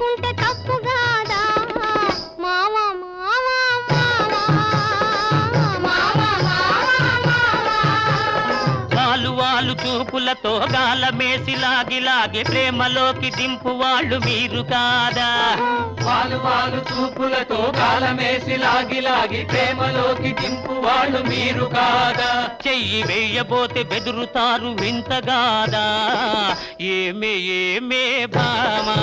చేసుకుంటే తప్పుగాదా మావా మావా వాలు చూపులతో గాలమేసి లాగి ప్రేమలోకి దింపు వాళ్ళు మీరు కాదా వాలు చూపులతో గాలమేసి లాగి ప్రేమలోకి దింపు వాళ్ళు మీరు కాదా చెయ్యి వేయబోతే బెదురుతారు వింతగాదా ఏమే భామా